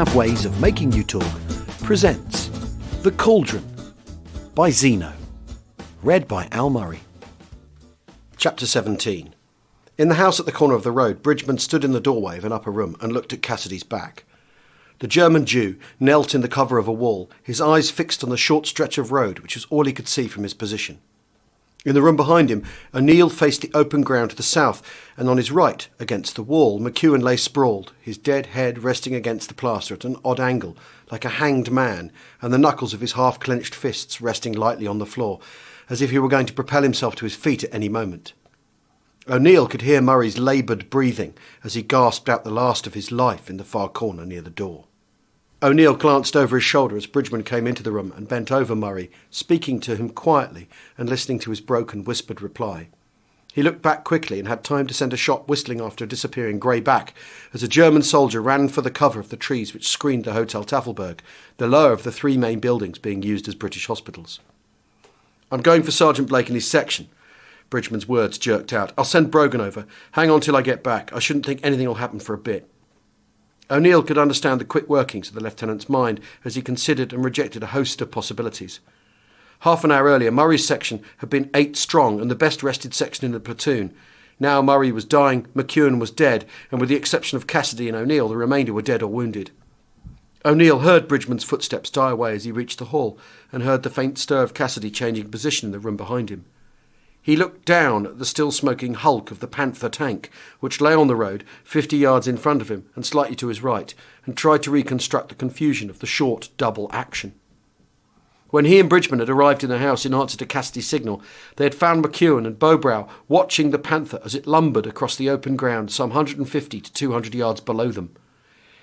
Have Ways of Making You Talk presents The Cauldron by Zeno. Read by Al Murray. Chapter 17. In the house at the corner of the road, Bridgman stood in the doorway of an upper room and looked at Cassidy's back. The German Jew knelt in the cover of a wall, his eyes fixed on the short stretch of road which was all he could see from his position. In the room behind him, O'Neill faced the open ground to the south, and on his right, against the wall, McEwen lay sprawled, his dead head resting against the plaster at an odd angle, like a hanged man, and the knuckles of his half-clenched fists resting lightly on the floor, as if he were going to propel himself to his feet at any moment. O'Neill could hear Murray's laboured breathing as he gasped out the last of his life in the far corner near the door. O'Neill glanced over his shoulder as Bridgman came into the room and bent over Murray, speaking to him quietly and listening to his broken, whispered reply. He looked back quickly and had time to send a shot whistling after a disappearing grey back as a German soldier ran for the cover of the trees which screened the Hotel Tafelberg, the lower of the three main buildings being used as British hospitals. "I'm going for Sergeant Blake and his section," Bridgman's words jerked out. "I'll send Brogan over. Hang on till I get back. I shouldn't think anything will happen for a bit." O'Neill could understand the quick workings of the lieutenant's mind as he considered and rejected a host of possibilities. Half an hour earlier, Murray's section had been 8 strong and the best rested section in the platoon. Now Murray was dying, McEwen was dead, and with the exception of Cassidy and O'Neill, the remainder were dead or wounded. O'Neill heard Bridgman's footsteps die away as he reached the hall and heard the faint stir of Cassidy changing position in the room behind him. He looked down at the still-smoking hulk of the Panther tank, which lay on the road 50 yards in front of him and slightly to his right, and tried to reconstruct the confusion of the short double action. When he and Bridgman had arrived in the house in answer to Cassidy's signal, they had found McEwen and Bowbrow watching the Panther as it lumbered across the open ground some 150 to 200 yards below them.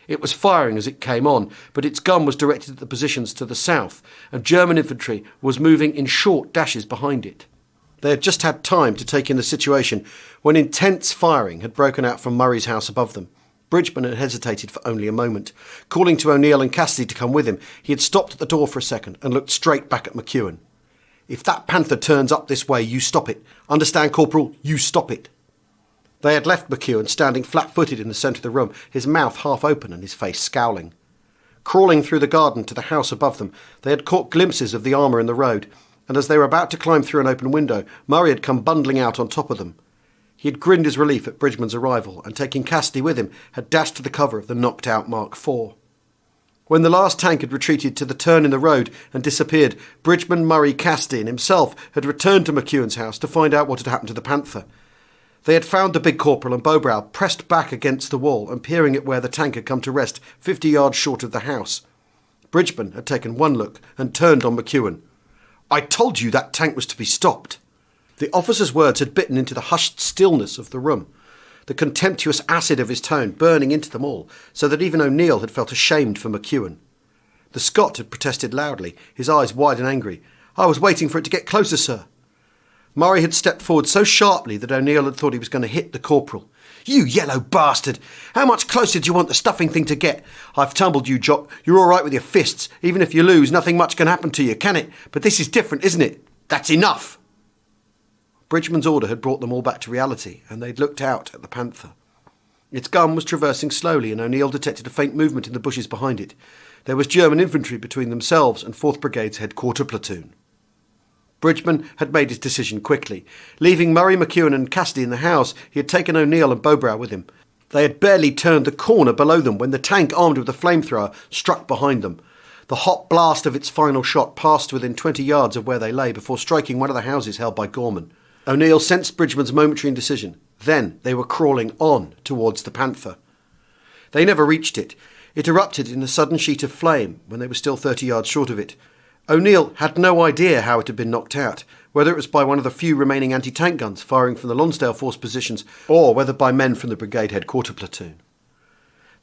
It was firing as it came on, but its gun was directed at the positions to the south, and German infantry was moving in short dashes behind it. They had just had time to take in the situation when intense firing had broken out from Murray's house above them. Bridgman had hesitated for only a moment. Calling to O'Neill and Cassidy to come with him, he had stopped at the door for a second and looked straight back at McEwen. "If that Panther turns up this way, you stop it. Understand, Corporal? You stop it." They had left McEwen standing flat-footed in the centre of the room, his mouth half open and his face scowling. Crawling through the garden to the house above them, they had caught glimpses of the armour in the road, and as they were about to climb through an open window, Murray had come bundling out on top of them. He had grinned his relief at Bridgman's arrival, and taking Cassidy with him, had dashed to the cover of the knocked-out Mark IV. When the last tank had retreated to the turn in the road and disappeared, Bridgman, Murray, Cassidy and himself had returned to McEwen's house to find out what had happened to the Panther. They had found the big corporal and Bowbrow pressed back against the wall and peering at where the tank had come to rest 50 yards short of the house. Bridgman had taken one look and turned on McEwen. "I told you that tank was to be stopped." The officer's words had bitten into the hushed stillness of the room, the contemptuous acid of his tone burning into them all, so that even O'Neill had felt ashamed for McEwen. The Scot had protested loudly, his eyes wide and angry. "I was waiting for it to get closer, sir." Murray had stepped forward so sharply that O'Neill had thought he was going to hit the corporal. "You yellow bastard! How much closer do you want the stuffing thing to get? I've tumbled you, Jock. You're all right with your fists. Even if you lose, nothing much can happen to you, can it? But this is different, isn't it? That's enough!" Bridgman's order had brought them all back to reality, and they'd looked out at the Panther. Its gun was traversing slowly, and O'Neill detected a faint movement in the bushes behind it. There was German infantry between themselves and 4th Brigade's headquarter platoon. Bridgman had made his decision quickly. Leaving Murray, McEwen and Cassidy in the house, he had taken O'Neill and Bowbrow with him. They had barely turned the corner below them when the tank, armed with a flamethrower, struck behind them. The hot blast of its final shot passed within 20 yards of where they lay before striking one of the houses held by Gorman. O'Neill sensed Bridgman's momentary indecision. Then they were crawling on towards the Panther. They never reached it. It erupted in a sudden sheet of flame when they were still 30 yards short of it. O'Neill had no idea how it had been knocked out, whether it was by one of the few remaining anti-tank guns firing from the Lonsdale Force positions, or whether by men from the brigade headquarter platoon.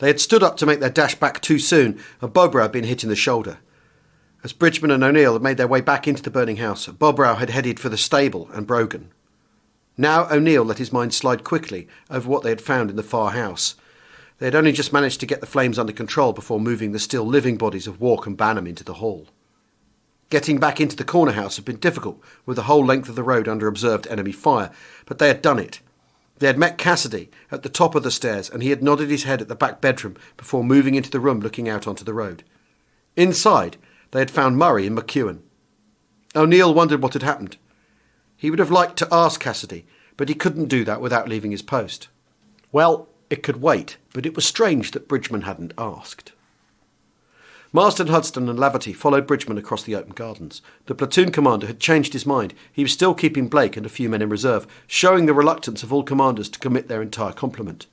They had stood up to make their dash back too soon, and Bowbrow had been hit in the shoulder. As Bridgman and O'Neill had made their way back into the burning house, Bowbrow had headed for the stable and Brogan. Now O'Neill let his mind slide quickly over what they had found in the far house. They had only just managed to get the flames under control before moving the still living bodies of Walk and Banham into the hall. Getting back into the corner house had been difficult, with the whole length of the road under observed enemy fire, but they had done it. They had met Cassidy at the top of the stairs, and he had nodded his head at the back bedroom before moving into the room looking out onto the road. Inside, they had found Murray and McEwen. O'Neill wondered what had happened. He would have liked to ask Cassidy, but he couldn't do that without leaving his post. Well, it could wait, but it was strange that Bridgman hadn't asked. Marston, Hudson and Laverty followed Bridgman across the open gardens. The platoon commander had changed his mind. He was still keeping Blake and a few men in reserve, showing the reluctance of all commanders to commit their entire complement.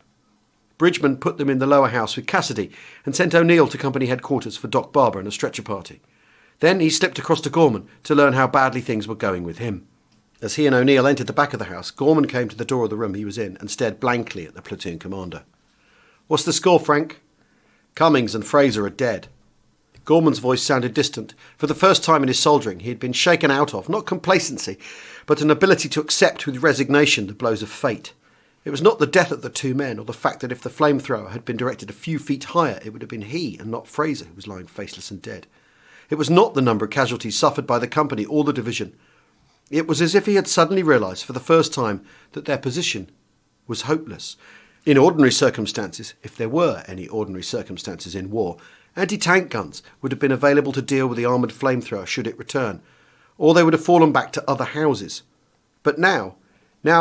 Bridgman put them in the lower house with Cassidy and sent O'Neill to company headquarters for Doc Barber and a stretcher party. Then he slipped across to Gorman to learn how badly things were going with him. As he and O'Neill entered the back of the house, Gorman came to the door of the room he was in and stared blankly at the platoon commander. "What's the score, Frank?" "Cummings and Fraser are dead." Gorman's voice sounded distant. For the first time in his soldiering, he had been shaken out of, not complacency, but an ability to accept with resignation the blows of fate. It was not the death of the two men, or the fact that if the flamethrower had been directed a few feet higher, it would have been he and not Fraser who was lying faceless and dead. It was not the number of casualties suffered by the company or the division. It was as if he had suddenly realised for the first time that their position was hopeless. In ordinary circumstances, if there were any ordinary circumstances in war, anti-tank guns would have been available to deal with the armoured flamethrower should it return, or they would have fallen back to other houses. But now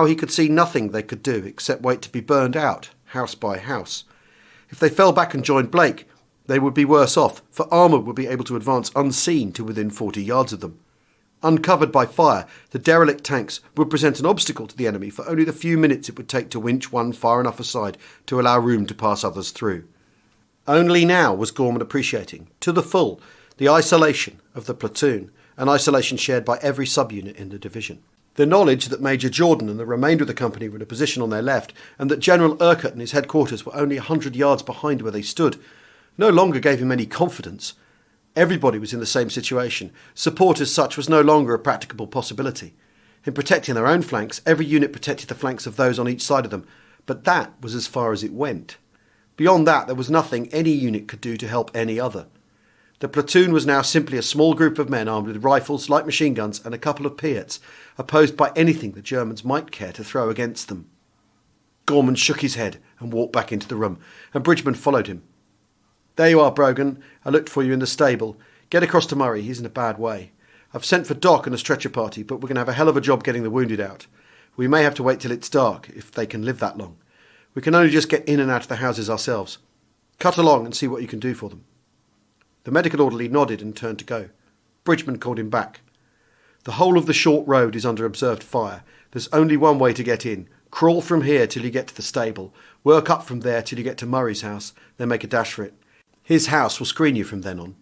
he could see nothing they could do except wait to be burned out, house by house. If they fell back and joined Blake, they would be worse off, for armour would be able to advance unseen to within 40 yards of them. Uncovered by fire, the derelict tanks would present an obstacle to the enemy for only the few minutes it would take to winch one far enough aside to allow room to pass others through. Only now was Gorman appreciating, to the full, the isolation of the platoon, an isolation shared by every subunit in the division. The knowledge that Major Jordan and the remainder of the company were in a position on their left, and that General Urquhart and his headquarters were only 100 yards behind where they stood, no longer gave him any confidence. Everybody was in the same situation. Support as such was no longer a practicable possibility. In protecting their own flanks, every unit protected the flanks of those on each side of them, but that was as far as it went. Beyond that, there was nothing any unit could do to help any other. The platoon was now simply a small group of men armed with rifles, light machine guns and a couple of Piats, opposed by anything the Germans might care to throw against them. Gorman shook his head and walked back into the room, and Bridgman followed him. "There you are, Brogan. I looked for you in the stable. Get across to Murray. He's in a bad way. I've sent for Doc and a stretcher party, but we're going to have a hell of a job getting the wounded out. We may have to wait till it's dark, if they can live that long. We can only just get in and out of the houses ourselves. Cut along and see what you can do for them." The medical orderly nodded and turned to go. Bridgman called him back. "The whole of the short road is under observed fire. There's only one way to get in. Crawl from here till you get to the stable. Work up from there till you get to Murray's house, then make a dash for it. His house will screen you from then on."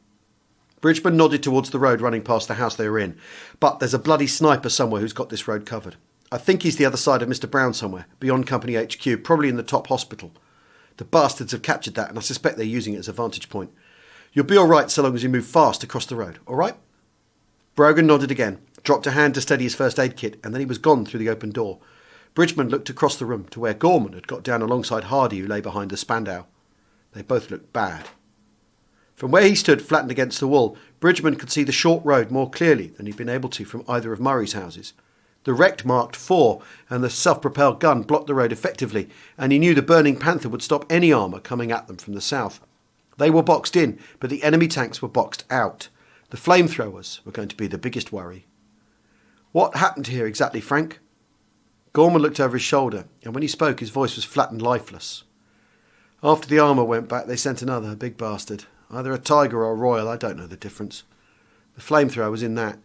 Bridgman nodded towards the road running past the house they were in. "But there's a bloody sniper somewhere who's got this road covered. I think he's the other side of Mr. Brown somewhere, beyond Company HQ, probably in the top hospital. The bastards have captured that, and I suspect they're using it as a vantage point. You'll be all right so long as you move fast across the road, all right?" Brogan nodded again, dropped a hand to steady his first aid kit, and then he was gone through the open door. Bridgman looked across the room to where Gorman had got down alongside Hardy, who lay behind the Spandau. They both looked bad. From where he stood flattened against the wall, Bridgman could see the short road more clearly than he'd been able to from either of Murray's houses. The wrecked marked 4 and the self-propelled gun blocked the road effectively, and he knew the burning Panther would stop any armour coming at them from the south. They were boxed in, but the enemy tanks were boxed out. The flamethrowers were going to be the biggest worry. "What happened here exactly, Frank?" Gorman looked over his shoulder, and when he spoke his voice was flat and lifeless. "After the armour went back, they sent another, a big bastard. Either a Tiger or a Royal, I don't know the difference. The flamethrower was in that.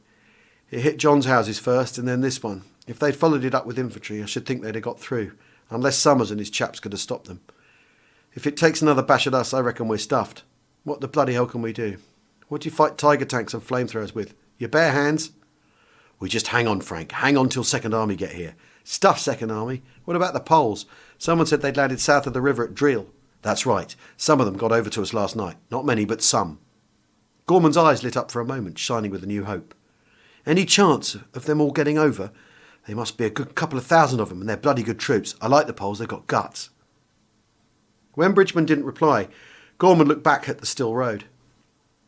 It hit John's houses first, and then this one. If they'd followed it up with infantry, I should think they'd have got through, unless Summers and his chaps could have stopped them. If it takes another bash at us, I reckon we're stuffed. What the bloody hell can we do? What do you fight Tiger tanks and flamethrowers with? Your bare hands?" "We just hang on, Frank. Hang on till Second Army get here." "Stuff, Second Army. What about the Poles? Someone said they'd landed south of the river at Driel." "That's right. Some of them got over to us last night. Not many, but some." Gorman's eyes lit up for a moment, shining with a new hope. "Any chance of them all getting over? They must be a good couple of thousand of them, and they're bloody good troops. I like the Poles. They've got guts." When Bridgman didn't reply, Gorman looked back at the still road.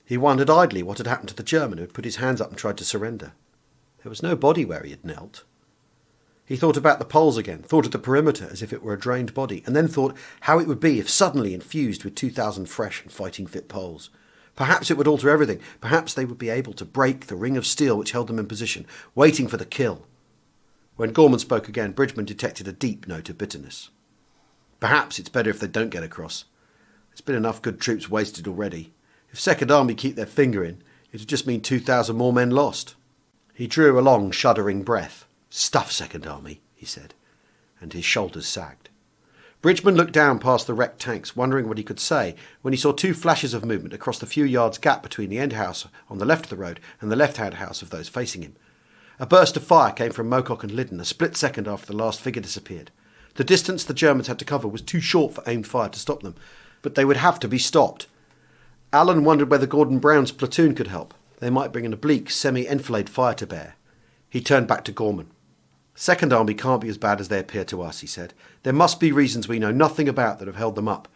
He wondered idly what had happened to the German who had put his hands up and tried to surrender. There was no body where he had knelt. He thought about the poles again, thought of the perimeter as if it were a drained body, and then thought how it would be if suddenly infused with 2,000 fresh and fighting-fit poles. Perhaps it would alter everything. Perhaps they would be able to break the ring of steel which held them in position, waiting for the kill. When Gorman spoke again, Bridgman detected a deep note of bitterness. Perhaps it's better if they don't get across. There's been enough good troops wasted already. If Second Army keep their finger in, it'd just mean 2,000 more men lost. He drew a long, shuddering breath. "Stuff, Second Army," he said, and his shoulders sagged. Bridgman looked down past the wrecked tanks, wondering what he could say, when he saw two flashes of movement across the few yards gap between the end house on the left of the road and the left-hand house of those facing him. A burst of fire came from Mocock and Liddon a split second after the last figure disappeared. The distance the Germans had to cover was too short for aimed fire to stop them, but they would have to be stopped. Allen wondered whether Gordon Brown's platoon could help. They might bring an oblique, semi-enfilade fire to bear. He turned back to Gorman. "Second Army can't be as bad as they appear to us," he said. "There must be reasons we know nothing about that have held them up.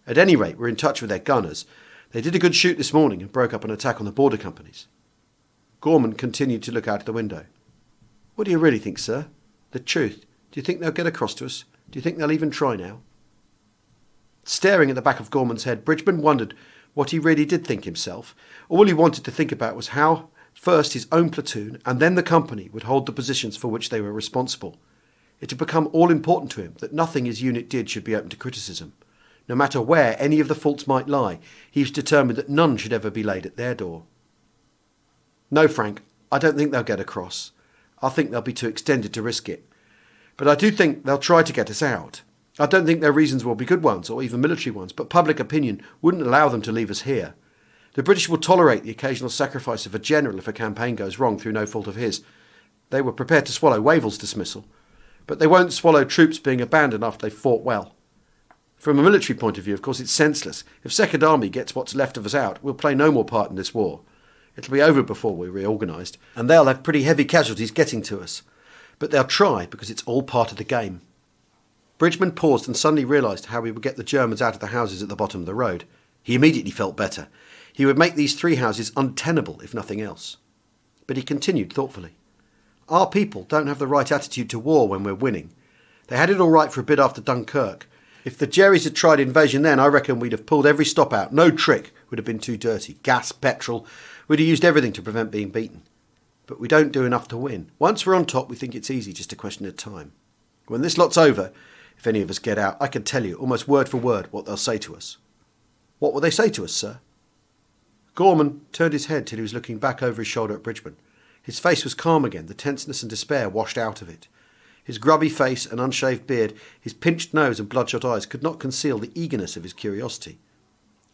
At any rate, we're in touch with their gunners. They did a good shoot this morning and broke up an attack on the border companies." Gorman continued to look out of the window. "What do you really think, sir? The truth. Do you think they'll get across to us? Do you think they'll even try now?" Staring at the back of Gorman's head, Bridgman wondered what he really did think himself. All he wanted to think about was how first his own platoon and then the company would hold the positions for which they were responsible. It had become all important to him that nothing his unit did should be open to criticism. No matter where any of the faults might lie, he was determined that none should ever be laid at their door. "No, Frank, I don't think they'll get across. I think they'll be too extended to risk it. But I do think they'll try to get us out. I don't think their reasons will be good ones or even military ones, but public opinion wouldn't allow them to leave us here. The British will tolerate the occasional sacrifice of a general if a campaign goes wrong through no fault of his. They were prepared to swallow Wavell's dismissal, but they won't swallow troops being abandoned after they've fought well. From a military point of view, of course, it's senseless. If Second Army gets what's left of us out, we'll play no more part in this war. It'll be over before we're reorganised, and they'll have pretty heavy casualties getting to us. But they'll try, because it's all part of the game." Bridgman paused and suddenly realised how he would get the Germans out of the houses at the bottom of the road. He immediately felt better. He would make these 3 houses untenable, if nothing else. But he continued thoughtfully. "Our people don't have the right attitude to war when we're winning. They had it all right for a bit after Dunkirk. If the Jerrys had tried invasion then, I reckon we'd have pulled every stop out. No trick would have been too dirty. Gas, petrol, we'd have used everything to prevent being beaten. But we don't do enough to win. Once we're on top, we think it's easy, just a question of time. When this lot's over, if any of us get out, I can tell you, almost word for word, what they'll say to us." "What will they say to us, sir?" Gorman turned his head till he was looking back over his shoulder at Bridgman. His face was calm again, the tenseness and despair washed out of it. His grubby face and unshaved beard, his pinched nose and bloodshot eyes could not conceal the eagerness of his curiosity.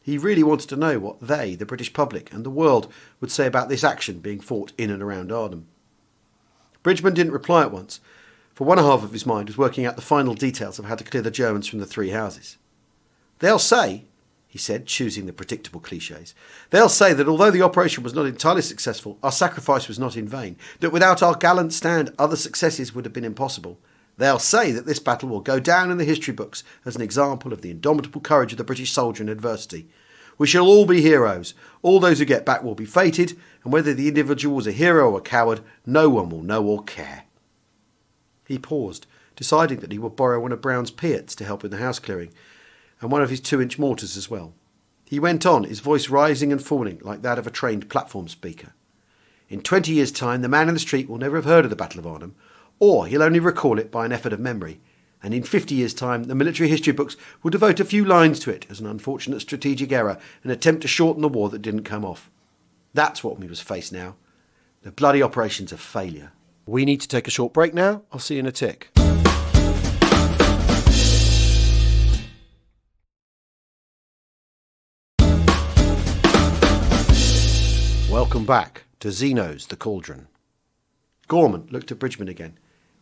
He really wanted to know what they, the British public, and the world would say about this action being fought in and around Arnhem. Bridgman didn't reply at once, for one half of his mind was working out the final details of how to clear the Germans from the 3 houses. "They'll say," he said, choosing the predictable clichés, "they'll say that although the operation was not entirely successful, our sacrifice was not in vain, that without our gallant stand other successes would have been impossible. They'll say that this battle will go down in the history books as an example of the indomitable courage of the British soldier in adversity. We shall all be heroes. All those who get back will be fated, and whether the individual was a hero or a coward, no one will know or care." He paused, deciding that he would borrow one of Brown's Piats to help in the house clearing, and one of his 2-inch mortars as well. He went on, his voice rising and falling like that of a trained platform speaker. "In 20 years' time, the man in the street will never have heard of the Battle of Arnhem, or he'll only recall it by an effort of memory. And in 50 years' time, the military history books will devote a few lines to it as an unfortunate strategic error, an attempt to shorten the war that didn't come off. That's what we must face now. The bloody operation's a failure." We need to take a short break now. I'll see you in a tick. Welcome back to Zeno's The Cauldron. Gorman looked at Bridgman again,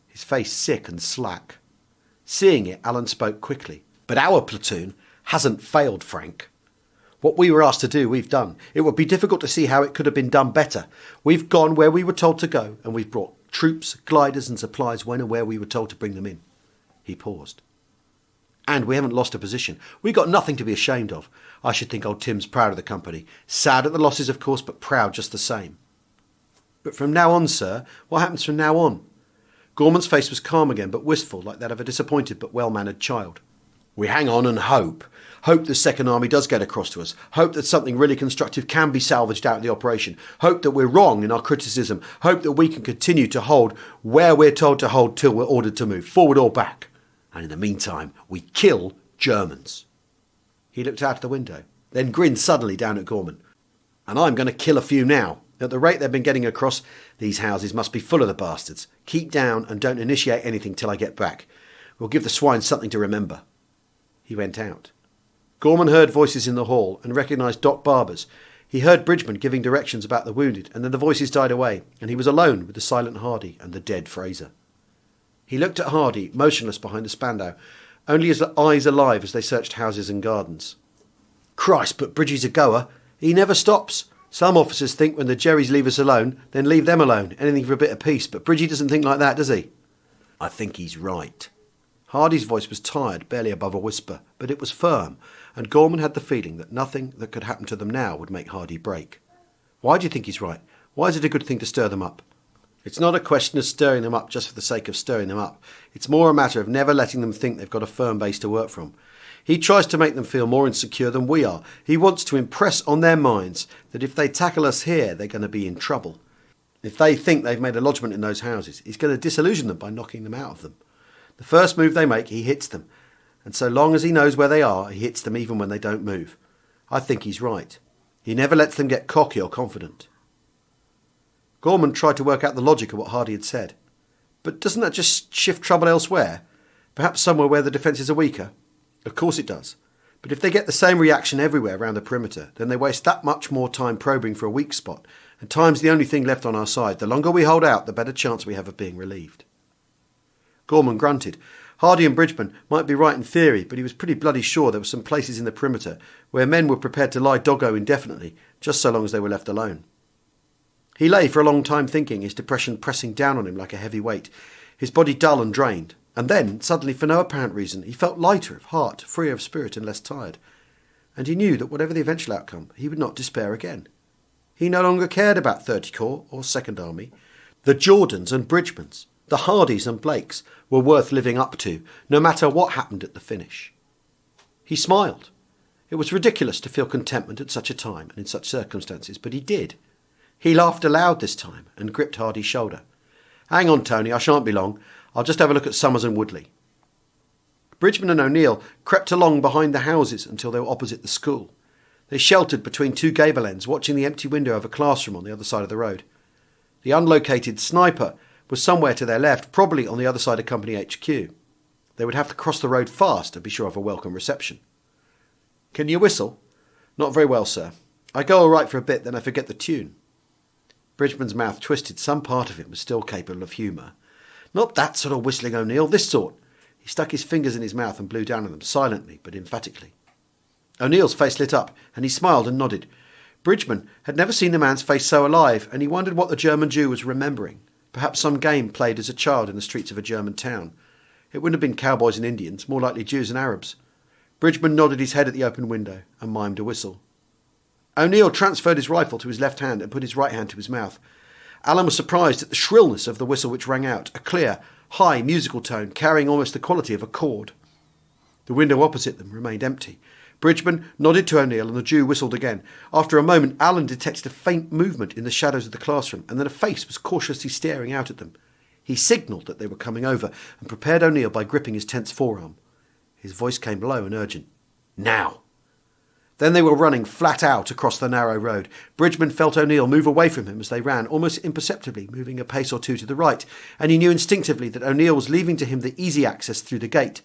his face sick and slack. Seeing it, Allen spoke quickly. "But our platoon hasn't failed, Frank. What we were asked to do, we've done. It would be difficult to see how it could have been done better. We've gone where we were told to go, and we've brought troops, gliders and supplies when and where we were told to bring them in." He paused. "And we haven't lost a position. We've got nothing to be ashamed of. I should think old Tim's proud of the company. Sad at the losses, of course, but proud just the same." "But from now on, sir, what happens from now on?" Gorman's face was calm again, but wistful, like that of a disappointed but well-mannered child. "We hang on and hope. Hope the Second Army does get across to us. Hope that something really constructive can be salvaged out of the operation. Hope that we're wrong in our criticism. Hope that we can continue to hold where we're told to hold till we're ordered to move, forward or back. And in the meantime, we kill Germans." He looked out of the window, then grinned suddenly down at Gorman. "And I'm going to kill a few now. At the rate they've been getting across, these houses must be full of the bastards. Keep down and don't initiate anything till I get back. We'll give the swine something to remember." He went out. Gorman heard voices in the hall and recognised Doc Barber's. He heard Bridgman giving directions about the wounded, and then the voices died away, and he was alone with the silent Hardy and the dead Fraser. He looked at Hardy, motionless behind the Spandau, only his eyes alive as they searched houses and gardens. "Christ, but Bridgie's a goer. He never stops. Some officers think when the Jerrys leave us alone, then leave them alone, anything for a bit of peace, but Bridgie doesn't think like that, does he?" "I think he's right." Hardy's voice was tired, barely above a whisper, but it was firm, and Gorman had the feeling that nothing that could happen to them now would make Hardy break. "Why do you think he's right? Why is it a good thing to stir them up?" "It's not a question of stirring them up just for the sake of stirring them up. It's more a matter of never letting them think they've got a firm base to work from. He tries to make them feel more insecure than we are. He wants to impress on their minds that if they tackle us here, they're going to be in trouble. If they think they've made a lodgment in those houses, he's going to disillusion them by knocking them out of them. The first move they make, he hits them. And so long as he knows where they are, he hits them even when they don't move. I think he's right. He never lets them get cocky or confident." Gorman tried to work out the logic of what Hardy had said. "But doesn't that just shift trouble elsewhere? Perhaps somewhere where the defences are weaker?" "Of course it does. But if they get the same reaction everywhere around the perimeter, then they waste that much more time probing for a weak spot, and time's the only thing left on our side. The longer we hold out, the better chance we have of being relieved." Gorman grunted. Hardy and Bridgman might be right in theory, but he was pretty bloody sure there were some places in the perimeter where men were prepared to lie doggo indefinitely, just so long as they were left alone. He lay for a long time thinking, his depression pressing down on him like a heavy weight, his body dull and drained. And then, suddenly, for no apparent reason, he felt lighter of heart, freer of spirit and less tired. And he knew that whatever the eventual outcome, he would not despair again. He no longer cared about 30 Corps or Second Army. The Jordans and Bridgmans, the Hardys and Blakes were worth living up to, no matter what happened at the finish. He smiled. It was ridiculous to feel contentment at such a time and in such circumstances, but he did. He laughed aloud this time and gripped Hardy's shoulder. "Hang on, Tony, I shan't be long. I'll just have a look at Summers and Woodley." Bridgman and O'Neill crept along behind the houses until they were opposite the school. They sheltered between two gable ends, watching the empty window of a classroom on the other side of the road. The unlocated sniper was somewhere to their left, probably on the other side of Company HQ. They would have to cross the road fast to be sure of a welcome reception. "Can you whistle?" "Not very well, sir. I go all right for a bit, then I forget the tune." Bridgman's mouth twisted. Some part of him was still capable of humour. "Not that sort of whistling, O'Neill, this sort." He stuck his fingers in his mouth and blew down on them, silently but emphatically. O'Neill's face lit up, and he smiled and nodded. Bridgman had never seen the man's face so alive, and he wondered what the German Jew was remembering. Perhaps some game played as a child in the streets of a German town. It wouldn't have been cowboys and Indians, more likely Jews and Arabs. Bridgman nodded his head at the open window and mimed a whistle. O'Neill transferred his rifle to his left hand and put his right hand to his mouth. Alan was surprised at the shrillness of the whistle which rang out, a clear, high musical tone carrying almost the quality of a chord. The window opposite them remained empty. Bridgman nodded to O'Neill and the Jew whistled again. After a moment, Alan detected a faint movement in the shadows of the classroom, and then a face was cautiously staring out at them. He signalled that they were coming over and prepared O'Neill by gripping his tense forearm. His voice came low and urgent. "Now!" Then they were running flat out across the narrow road. Bridgman felt O'Neill move away from him as they ran, almost imperceptibly, moving a pace or two to the right, and he knew instinctively that O'Neill was leaving to him the easy access through the gate.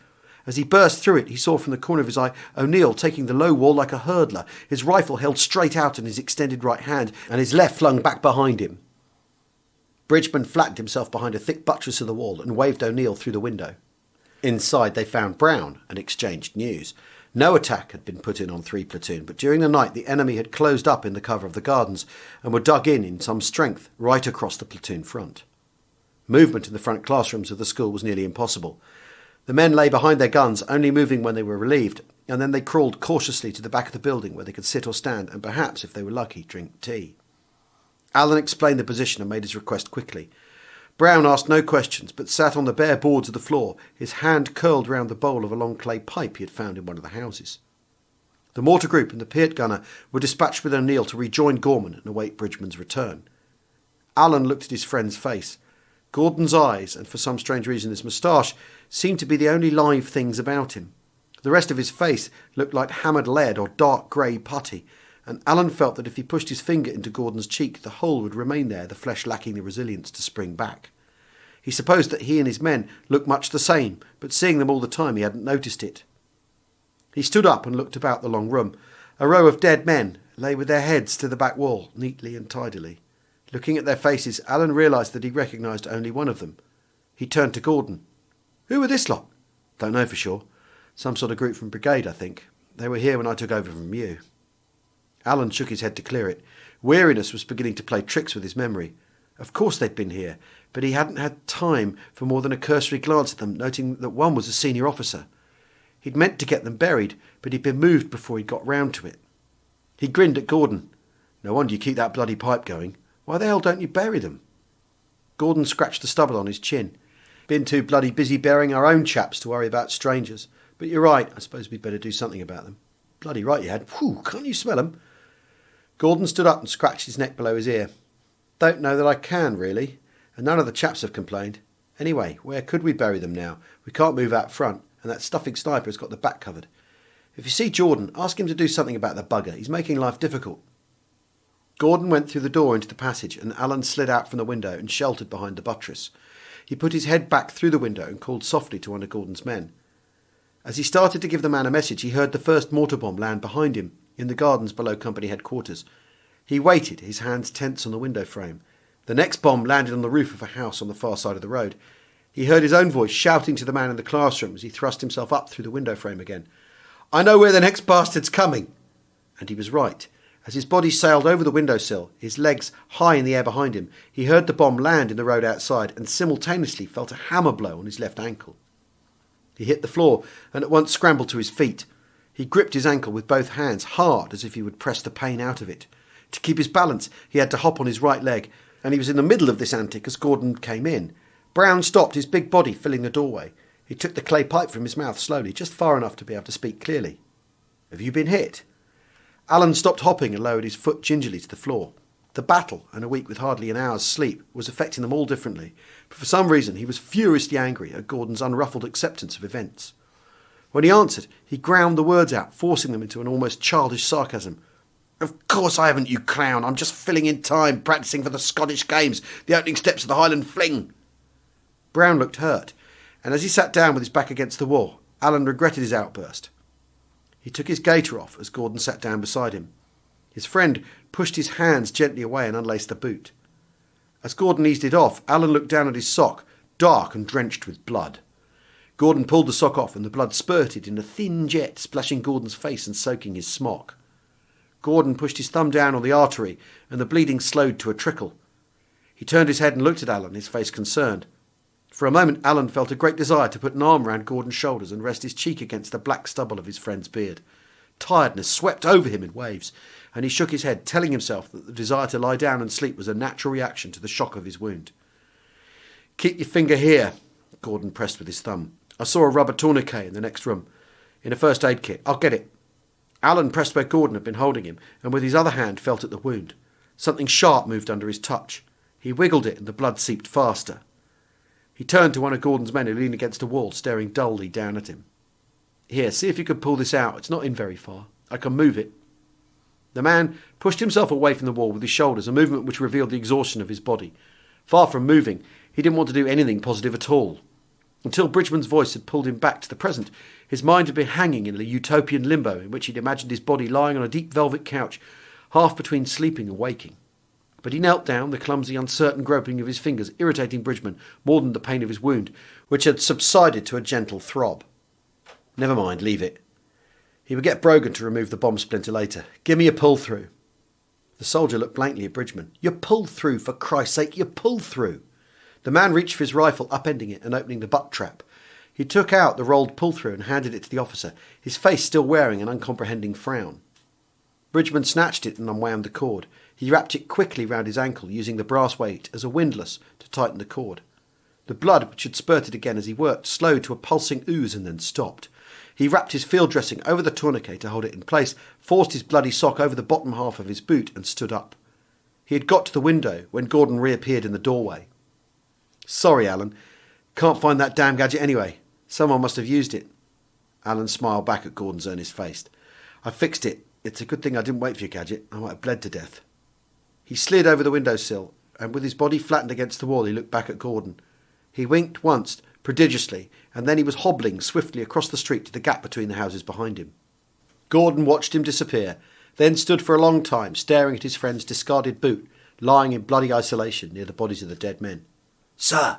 As he burst through it, he saw from the corner of his eye O'Neill taking the low wall like a hurdler, his rifle held straight out in his extended right hand, and his left flung back behind him. Bridgman flattened himself behind a thick buttress of the wall and waved O'Neill through the window. Inside they found Brown and exchanged news. No attack had been put in on 3 Platoon, but during the night the enemy had closed up in the cover of the gardens and were dug in some strength right across the platoon front. Movement in the front classrooms of the school was nearly impossible. The men lay behind their guns, only moving when they were relieved, and then they crawled cautiously to the back of the building where they could sit or stand and perhaps, if they were lucky, drink tea. Alan explained the position and made his request quickly. Brown asked no questions, but sat on the bare boards of the floor, his hand curled round the bowl of a long clay pipe he had found in one of the houses. The mortar group and the Piet gunner were dispatched with O'Neill to rejoin Gorman and await Bridgman's return. Alan looked at his friend's face. Gordon's eyes, and for some strange reason his moustache, seemed to be the only live things about him. The rest of his face looked like hammered lead or dark grey putty, and Alan felt that if he pushed his finger into Gordon's cheek, the hole would remain there, the flesh lacking the resilience to spring back. He supposed that he and his men looked much the same, but seeing them all the time he hadn't noticed it. He stood up and looked about the long room. A row of dead men lay with their heads to the back wall, neatly and tidily. Looking at their faces, Alan realised that he recognised only one of them. He turned to Gordon. "Who were this lot?" "Don't know for sure. Some sort of group from brigade, I think. They were here when I took over from you." Alan shook his head to clear it. Weariness was beginning to play tricks with his memory. Of course they'd been here, but he hadn't had time for more than a cursory glance at them, noting that one was a senior officer. He'd meant to get them buried, but he'd been moved before he'd got round to it. He grinned at Gordon. "No wonder you keep that bloody pipe going. Why the hell don't you bury them?" Gordon scratched the stubble on his chin. "Been too bloody busy burying our own chaps to worry about strangers. But you're right, I suppose we'd better do something about them." "Bloody right you had. Whew, can't you smell them?" Gordon stood up and scratched his neck below his ear. "Don't know that I can, really. And none of the chaps have complained. Anyway, where could we bury them now? We can't move out front, and that stuffing sniper has got the back covered. If you see Jordan, ask him to do something about the bugger. He's making life difficult." Gordon went through the door into the passage, and Alan slid out from the window and sheltered behind the buttress. He put his head back through the window and called softly to one of Gordon's men. As he started to give the man a message, he heard the first mortar bomb land behind him, in the gardens below company headquarters. He waited, his hands tense on the window frame. The next bomb landed on the roof of a house on the far side of the road. He heard his own voice shouting to the man in the classroom as he thrust himself up through the window frame again. "I know where the next bastard's coming!" And he was right. As his body sailed over the windowsill, his legs high in the air behind him, he heard the bomb land in the road outside and simultaneously felt a hammer blow on his left ankle. He hit the floor and at once scrambled to his feet. He gripped his ankle with both hands, hard as if he would press the pain out of it. To keep his balance, he had to hop on his right leg, and he was in the middle of this antic as Gordon came in. Brown stopped, his big body filling the doorway. He took the clay pipe from his mouth slowly, just far enough to be able to speak clearly. "Have you been hit?" Alan stopped hopping and lowered his foot gingerly to the floor. The battle, and a week with hardly an hour's sleep, was affecting them all differently, but for some reason he was furiously angry at Gordon's unruffled acceptance of events. When he answered, he ground the words out, forcing them into an almost childish sarcasm. "Of course I haven't, you clown. I'm just filling in time, practising for the Scottish Games, the opening steps of the Highland Fling." Brown looked hurt, and as he sat down with his back against the wall, Alan regretted his outburst. He took his gaiter off as Gordon sat down beside him. His friend pushed his hands gently away and unlaced the boot. As Gordon eased it off, Alan looked down at his sock, dark and drenched with blood. Gordon pulled the sock off and the blood spurted in a thin jet, splashing Gordon's face and soaking his smock. Gordon pushed his thumb down on the artery and the bleeding slowed to a trickle. He turned his head and looked at Alan, his face concerned. For a moment Alan felt a great desire to put an arm round Gordon's shoulders and rest his cheek against the black stubble of his friend's beard. Tiredness swept over him in waves, and he shook his head, telling himself that the desire to lie down and sleep was a natural reaction to the shock of his wound. "Keep your finger here," Gordon pressed with his thumb. "I saw a rubber tourniquet in the next room, in a first aid kit. I'll get it." Alan pressed where Gordon had been holding him, and with his other hand felt at the wound. Something sharp moved under his touch. He wiggled it, and the blood seeped faster. He turned to one of Gordon's men who leaned against a wall, staring dully down at him. "Here, see if you can pull this out. It's not in very far. I can move it." The man pushed himself away from the wall with his shoulders, a movement which revealed the exhaustion of his body. Far from moving, he didn't want to do anything positive at all. Until Bridgman's voice had pulled him back to the present, his mind had been hanging in a utopian limbo in which he'd imagined his body lying on a deep velvet couch, half between sleeping and waking. But he knelt down, the clumsy, uncertain groping of his fingers irritating Bridgman more than the pain of his wound, which had subsided to a gentle throb. Never mind, leave it. He would get Brogan to remove the bomb splinter later. "Give me a pull-through." The soldier looked blankly at Bridgman. "You pull through, for Christ's sake, you pull through." The man reached for his rifle, upending it and opening the butt trap. He took out the rolled pull-through and handed it to the officer, his face still wearing an uncomprehending frown. Bridgman snatched it and unwound the cord. He wrapped it quickly round his ankle, using the brass weight as a windlass to tighten the cord. The blood, which had spurted again as he worked, slowed to a pulsing ooze and then stopped. He wrapped his field dressing over the tourniquet to hold it in place, forced his bloody sock over the bottom half of his boot and stood up. He had got to the window when Gordon reappeared in the doorway. "Sorry, Alan. Can't find that damn gadget anyway. Someone must have used it." Alan smiled back at Gordon's earnest face. "I fixed it. It's a good thing I didn't wait for your gadget. I might have bled to death." He slid over the windowsill, and with his body flattened against the wall, he looked back at Gordon. He winked once, prodigiously, and then he was hobbling swiftly across the street to the gap between the houses behind him. Gordon watched him disappear, then stood for a long time staring at his friend's discarded boot, lying in bloody isolation near the bodies of the dead men. "Sir!"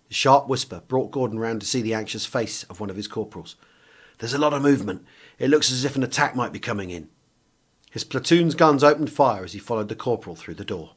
The sharp whisper brought Gordon round to see the anxious face of one of his corporals. "There's a lot of movement. It looks as if an attack might be coming in." His platoon's guns opened fire as he followed the corporal through the door.